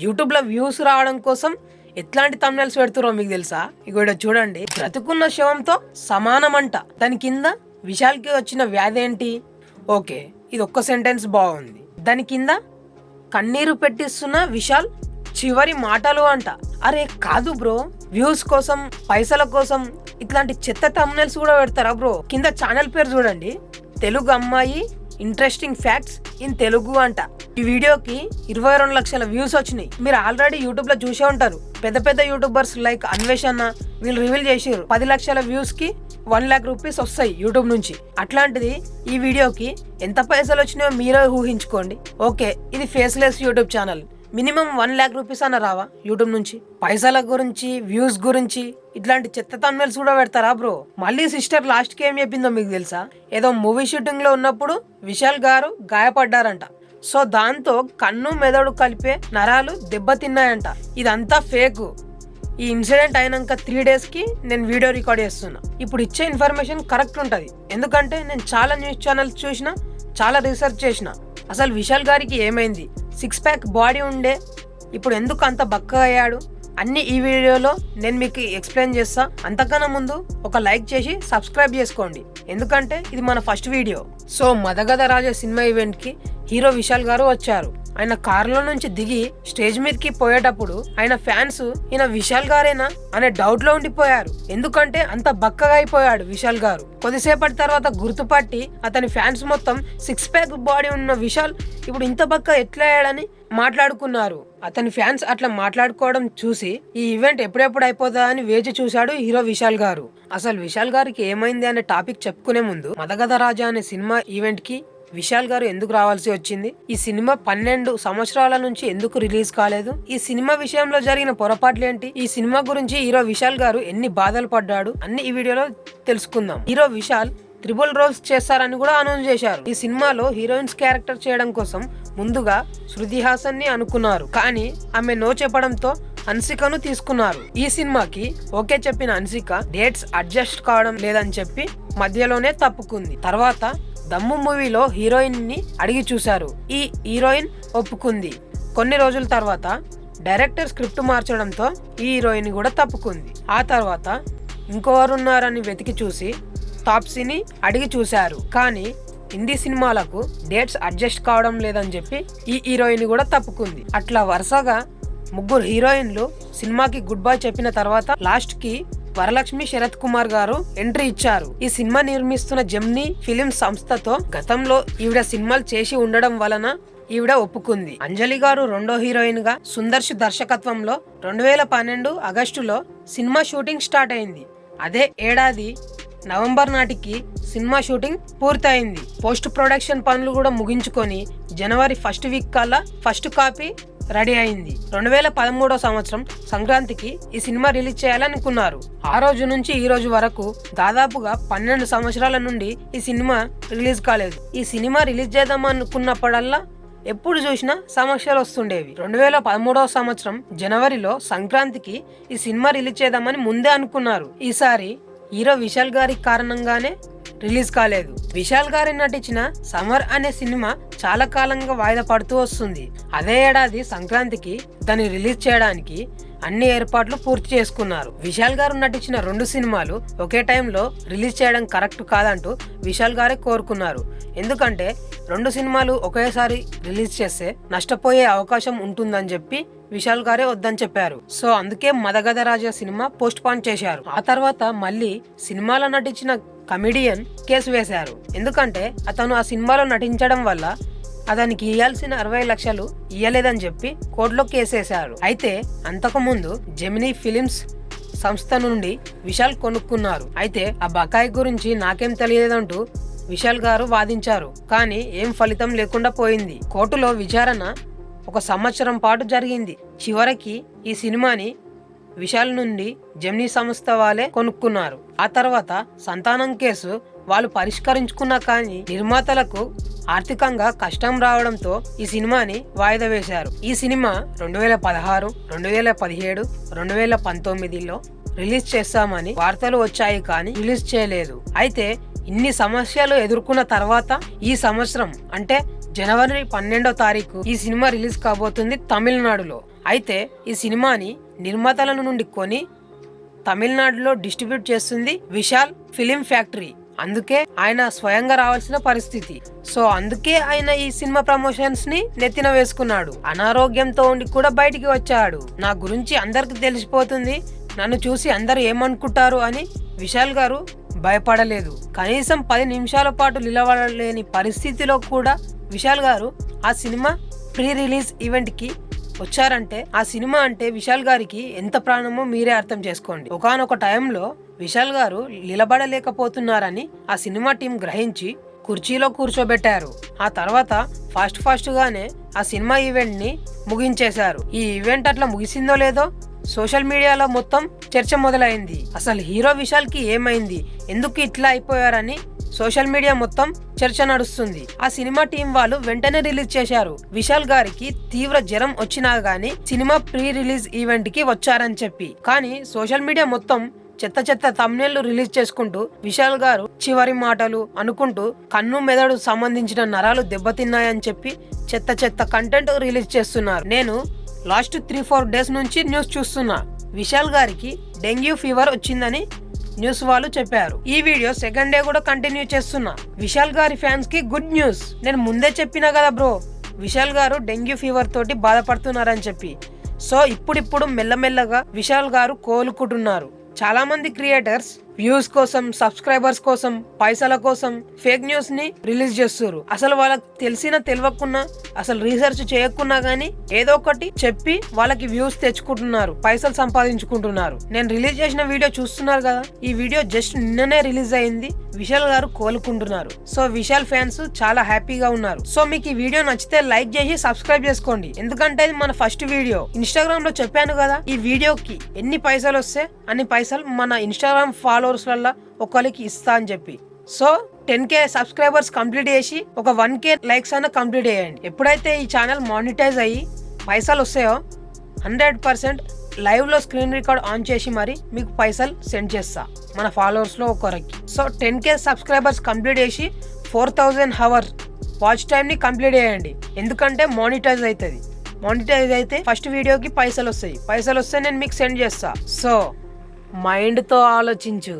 యూట్యూబ్లో వ్యూస్ రావడం కోసం ఎట్లాంటి తమ్నెల్స్ పెడుతురో మీకు తెలుసా? ఇగో చూడండి, బ్రతుకున్న శవంతో సమానమంట. దాని కింద విశాల్కి వచ్చిన వ్యాధి ఏంటి? ఓకే, ఇది ఒక్క సెంటెన్స్ బాగుంది. దాని కింద కన్నీరు పెట్టిస్తున్న విశాల్ చివరి మాటలు అంట. అరే కాదు బ్రో, వ్యూస్ కోసం పైసల కోసం ఇట్లాంటి చెత్త తమ్నెల్స్ కూడా పెడతారా బ్రో? కింద ఛానల్ పేరు చూడండి, తెలుగు అమ్మాయి ఇంట్రెస్టింగ్ ఫ్యాక్ట్స్ ఇన్ తెలుగు అంట. ఈ వీడియోకి 22 లక్షల వ్యూస్ వచ్చినాయి. మీరు ఆల్రెడీ యూట్యూబ్ లో చూసే ఉంటారు. పెద్ద పెద్ద యూట్యూబర్స్ లైక్ అన్వేషణ వీళ్ళు రివీల్ చేసారు 10 లక్షల వ్యూస్ కి 1 lakh రూపీస్ వస్తాయి యూట్యూబ్ నుంచి. అట్లాంటిది ఈ వీడియోకి ఎంత పైసలు వచ్చినాయో మీరే ఊహించుకోండి. ఓకే, ఇది faceless YouTube channel, minimum 1 lakh rupees అన్న రావా యూట్యూబ్ నుంచి? పైసల గురించి వ్యూస్ గురించి ఇట్లాంటి చెత్త తమ్నెల్స్ కూడా పెడతారా బ్రో? మళ్ళీ సిస్టర్ లాస్ట్ కి ఏం చెప్పిందో మీకు తెలుసా? ఏదో మూవీ షూటింగ్ లో ఉన్నప్పుడు విశాల్ గారు గాయపడ్డారంట. సో దాంతో కన్ను మెదడు కలిపే నరాలు దెబ్బతిన్నాయంట. ఇదంతా ఫేక్. ఈ ఇన్సిడెంట్ అయినాక 3 days కి నేను వీడియో రికార్డ్ చేస్తున్నా. ఇప్పుడు ఇచ్చే ఇన్ఫర్మేషన్ కరెక్ట్ ఉంటది, ఎందుకంటే నేను చాలా న్యూస్ ఛానల్స్ చూసిన, చాలా రీసెర్చ్ చేసిన. అసలు విశాల్ గారికి ఏమైంది? 6 pack బాడీ ఉండే, ఇప్పుడు ఎందుకు అంత బక్కగా అయ్యాడు? అన్ని ఈ వీడియోలో నేను మీకు ఎక్స్ప్లెయిన్ చేస్తా. అంతకన్నా ముందు ఒక లైక్ చేసి సబ్స్క్రైబ్ చేసుకోండి, ఎందుకంటే ఇది మన ఫస్ట్ వీడియో. సో మదగధ రాజా సినిమా ఈవెంట్ కి హీరో విశాల్ గారు వచ్చారు. ఆయన కారులో నుంచి దిగి స్టేజ్ మీదకి పోయేటప్పుడు ఆయన ఫ్యాన్స్ ఈయన విశాల్ గారేనా అనే డౌట్ లో ఉండిపోయారు, ఎందుకంటే అంత బక్కగా అయిపోయాడు విశాల్ గారు. కొద్దిసేపటి తర్వాత గుర్తుపట్టి అతని ఫ్యాన్స్ మొత్తం 6 pack బాడీ ఉన్న విశాల్ ఇప్పుడు ఇంత బక్క ఎట్లా అయ్యాడని మాట్లాడుకున్నారు. అతని ఫ్యాన్స్ అట్లా మాట్లాడుకోవడం చూసి ఈ ఈవెంట్ ఎప్పుడెప్పుడు అయిపోతుందా అని వేచి చూశాడు హీరో విశాల్ గారు. అసలు విశాల్ గారికి ఏమైంది అనే టాపిక్ చెప్పుకునే ముందు మదగధ రాజా అనే సినిమా ఈవెంట్ కి విశాల్ గారు ఎందుకు రావాల్సి వచ్చింది? ఈ సినిమా 12 సంవత్సరాల నుంచి ఎందుకు రిలీజ్ కాలేదు? ఈ సినిమా విషయంలో జరిగిన పొరపాట్లు ఏంటి? ఈ సినిమా గురించి హీరో విశాల్ గారు ఎన్ని బాధలు పడ్డాడు అన్ని ఈ వీడియోలో తెలుసుకుందాం. హీరో విశాల్ 3 roles చేస్తారని కూడా అనౌన్స్ చేశారు. ఈ సినిమాలో హీరోయిన్స్ క్యారెక్టర్ చేయడం కోసం ముందుగా శృతి హాసన్ ని అనుకున్నారు, కానీ ఆమె నో చెప్పడంతో హన్సికను తీసుకున్నారు. ఈ సినిమాకి ఓకే చెప్పిన హన్సిక డేట్స్ అడ్జస్ట్ కావడం లేదని చెప్పి మధ్యలోనే తప్పుకుంది. తర్వాత దమ్ము మూవీలో హీరోయిన్ ని అడిగి చూశారు. ఈ హీరోయిన్ ఒప్పుకుంది. కొన్ని రోజుల తర్వాత డైరెక్టర్ స్క్రిప్ట్ మార్చడంతో ఈ హీరోయిన్ కూడా తప్పుకుంది. ఆ తర్వాత ఇంకెవరున్నారని వెతికి చూసి తాప్సీని అడిగి చూశారు, కానీ హిందీ సినిమాలకు డేట్స్ అడ్జస్ట్ కావడం లేదని చెప్పి ఈ హీరోయిన్ కూడా తప్పుకుంది. అట్లా వరుసగా 3 హీరోయిన్లు సినిమాకి గుడ్ బై చెప్పిన తర్వాత లాస్ట్ కి వరలక్ష్మి శరత్ కుమార్ గారు ఎంట్రీ ఇచ్చారు. ఈ సినిమా నిర్మిస్తున్న జెమినీ ఫిలిమ్స్ సంస్థతో గతంలో ఈవిడ సినిమాలు చేసి ఉండడం వలన ఈవిడ ఒప్పుకుంది. అంజలి గారు 2వ హీరోయిన్ గా సుందర్శ్ దర్శకత్వంలో 2012 ఆగస్టులో సినిమా షూటింగ్ స్టార్ట్ అయింది. అదే ఏడాది నవంబర్ నాటికి సినిమా షూటింగ్ పూర్తయింది. పోస్ట్ ప్రొడక్షన్ పనులు కూడా ముగించుకొని జనవరి 1st వీక్ కల్లా ఫస్ట్ కాపీ రెడీ అయింది. 2013 సంవత్సరం సంక్రాంతికి ఈ సినిమా రిలీజ్ చేయాలనుకున్నారు. ఆ రోజు నుంచి ఈ రోజు వరకు దాదాపుగా 12 సంవత్సరాల నుండి ఈ సినిమా రిలీజ్ కాలేదు. ఈ సినిమా రిలీజ్ చేద్దాం అనుకున్నప్పుడల్లా ఎప్పుడు చూసినా సమస్యలు వస్తుండేవి. 2013 సంవత్సరం జనవరిలో సంక్రాంతికి ఈ సినిమా రిలీజ్ చేద్దామని ముందే అనుకున్నారు. ఈసారి హీరో విశాల్ గారి కారణంగానే రిలీజ్ కాలేదు. విశాల్ గారి నటించిన సమర్ అనే సినిమా చాలా కాలంగా వాయిదా పడుతూ వస్తుంది. అదే ఏడాది సంక్రాంతికి దాన్ని రిలీజ్ చేయడానికి అన్ని ఏర్పాట్లు పూర్తి చేసుకున్నారు. విశాల్ గారు నటించిన 2 సినిమాలు ఒకే టైంలో రిలీజ్ చేయడం కరెక్ట్ కాదంటూ విశాల్ గారే కోరుకున్నారు. ఎందుకంటే 2 సినిమాలు ఒకేసారి రిలీజ్ చేస్తే నష్టపోయే అవకాశం ఉంటుందని చెప్పి విశాల్ గారే వద్దని చెప్పారు. సో అందుకే మదగధ రాజా సినిమా పోస్ట్ పోన్ చేశారు. ఆ తర్వాత మళ్ళీ సినిమాలో నటించిన కమెడియన్ కేసు వేశారు, ఎందుకంటే అతను ఆ సినిమాలో నటించడం వల్ల అతనికి ఇయ్యాల్సిన 60 లక్షలు ఇయ్యలేదని చెప్పి కోర్టులో కేసేశారు. అయితే అంతకుముందు జెమినీ ఫిలిమ్స్ సంస్థ నుండి విశాల్ కొనుక్కున్నారు. అయితే ఆ బకాయి గురించి నాకేం తెలియదంటూ విశాల్ గారు వాదించారు, కానీ ఏం ఫలితం లేకుండా పోయింది. కోర్టులో విచారణ 1 సంవత్సరం పాటు జరిగింది. చివరికి ఈ సినిమాని విశాల్ నుండి జెమినీ సంస్థ వాళ్ళే కొనుక్కున్నారు. ఆ తర్వాత సంతానం కేసు వాళ్ళు పరిష్కరించుకున్నా కానీ నిర్మాతలకు ఆర్థికంగా కష్టం రావడంతో ఈ సినిమాని వాయిదా వేశారు. ఈ సినిమా 2016, 2017, 2019లో రిలీజ్ చేస్తామని వార్తలు వచ్చాయి, కానీ రిలీజ్ చేయలేదు. అయితే ఇన్ని సమస్యలు ఎదుర్కొన్న తర్వాత ఈ సంవత్సరం అంటే జనవరి 12వ తారీఖు ఈ సినిమా రిలీజ్ కాబోతుంది తమిళనాడులో. అయితే ఈ సినిమాని నిర్మాతల నుండి కొని తమిళనాడులో డిస్ట్రిబ్యూట్ చేస్తుంది విశాల్ ఫిలిం ఫ్యాక్టరీ. అందుకే ఆయన స్వయంగా రావాల్సిన పరిస్థితి. సో అందుకే ఆయన ఈ సినిమా ప్రమోషన్స్ ని నెత్తిన వేసుకున్నాడు. అనారోగ్యంతో ఉండి కూడా బయటికి వచ్చాడు. నా గురించి అందరికి తెలిసిపోతుంది, నన్ను చూసి అందరు ఏమనుకుంటారు అని విశాల్ గారు భయపడలేదు. కనీసం 10 నిమిషాల పాటు నిలబడలేని పరిస్థితిలో కూడా విశాల్ గారు ఆ సినిమా ప్రీ రిలీజ్ ఈవెంట్ కి వచ్చారంటే ఆ సినిమా అంటే విశాల్ గారికి ఎంత ప్రాణమో మీరే అర్థం చేసుకోండి. ఒకానొక టైంలో విశాల్ గారు నిలబడలేకపోతున్నారని ఆ సినిమా టీం గ్రహించి కుర్చీలో కూర్చోబెట్టారు. ఆ తర్వాత ఫాస్ట్ గానే ఆ సినిమా ఈవెంట్ ని ముగించేశారు. ఈ ఈవెంట్ అట్లా ముగిసిందో లేదో సోషల్ మీడియాలో మొత్తం చర్చ మొదలైంది. అసలు హీరో విశాల్ కి ఏమైంది, ఎందుకు ఇట్లా అయిపోయారని సోషల్ మీడియా మొత్తం చర్చ నడుస్తుంది. ఆ సినిమా టీం వాళ్ళు వెంటనే రిలీజ్ చేశారు. విశాల్ గారికి తీవ్ర జ్వరం వచ్చినా గానీ సినిమా ప్రీ రిలీజ్ ఈవెంట్ కి వచ్చారని చెప్పి. కానీ సోషల్ మీడియా మొత్తం చెత్త తమ్నెళ్లు రిలీజ్ చేసుకుంటూ విశాల్ గారు చివరి మాటలు అనుకుంటూ కన్ను మెదడు సంబంధించిన నరాలు దెబ్బతిన్నాయని చెప్పి చెత్త కంటెంట్ రిలీజ్ చేస్తున్నారు. నేను లాస్ట్ 3-4 డేస్ నుంచి న్యూస్ చూస్తున్నా. విశాల్ గారికి డెంగ్యూ ఫీవర్ వచ్చిందని న్యూస్ వాళ్ళు చెప్పారు. ఈ వీడియో సెకండ్ డే కూడా కంటిన్యూ చేస్తున్నా. విశాల్ గారి ఫ్యాన్స్ కి గుడ్ న్యూస్. నేను ముందే చెప్పినా కదా బ్రో, విశాల్ గారు డెంగ్యూ ఫీవర్ తోటి బాధపడుతున్నారని చెప్పి. సో ఇప్పుడు మెల్లమెల్లగా విశాల్ గారు కోలుకుంటున్నారు. చాలా మంది క్రియేటర్స్ వ్యూస్ కోసం, సబ్స్క్రైబర్స్ కోసం, పైసల కోసం ఫేక్ న్యూస్ ని రిలీజ్ చేస్తారు. అసలు వాళ్ళకి తెలియకున్నా అసలు రీసెర్చ్ చేయకున్నా గానీ ఏదో ఒకటి చెప్పి వాళ్ళకి వ్యూస్ తెచ్చుకుంటున్నారు, పైసలు సంపాదించుకుంటున్నారు. నేను రిలీజ్ చేసిన వీడియో చూస్తున్నారు కదా, ఈ వీడియో జస్ట్ నిన్ననే రిలీజ్ అయింది. విశాల్ గారు కోలుకుంటున్నారు. సో విశాల్ ఫ్యాన్స్ చాలా హ్యాపీగా ఉన్నారు. సో మీకు ఈ వీడియో నచ్చితే లైక్ చేసి సబ్స్క్రైబ్ చేసుకోండి. ఎందుకంటే ఇది మన ఫస్ట్ వీడియో. ఇన్స్టాగ్రామ్ లో చెప్పాను కదా, ఈ వీడియోకి ఎన్ని పైసలు వస్తే అన్ని పైసలు మన ఇన్స్టాగ్రామ్ ఫాలోవర్స్ వల్ల ఒకరికి ఇస్తా అని చెప్పి. సో 10K సబ్స్క్రైబర్స్ కంప్లీట్ చేసి ఒక 1K లైక్స్ అన్న కంప్లీట్ చేయండి. ఎప్పుడైతే ఈ ఛానల్ మానిటైజ్ అయ్యి పైసలు వస్తాయో 100% లైవ్ లో స్క్రీన్ రికార్డ్ ఆన్ చేసి మరి మీకు పైసలు సెండ్ చేస్తా మన ఫాలోవర్స్ లో ఒకరికి. సో 10K సబ్స్క్రైబర్స్ కంప్లీట్ చేసి 4000 hours వాచ్ టైం ని కంప్లీట్ చేయండి. ఎందుకంటే మానిటైజ్ అవుతుంది. మానిటైజ్ అయితే ఫస్ట్ వీడియోకి పైసలు వస్తాయి. పైసలు వస్తే నేను మీకు సెండ్ చేస్తా. సో మైండ్ తో ఆలోచించు.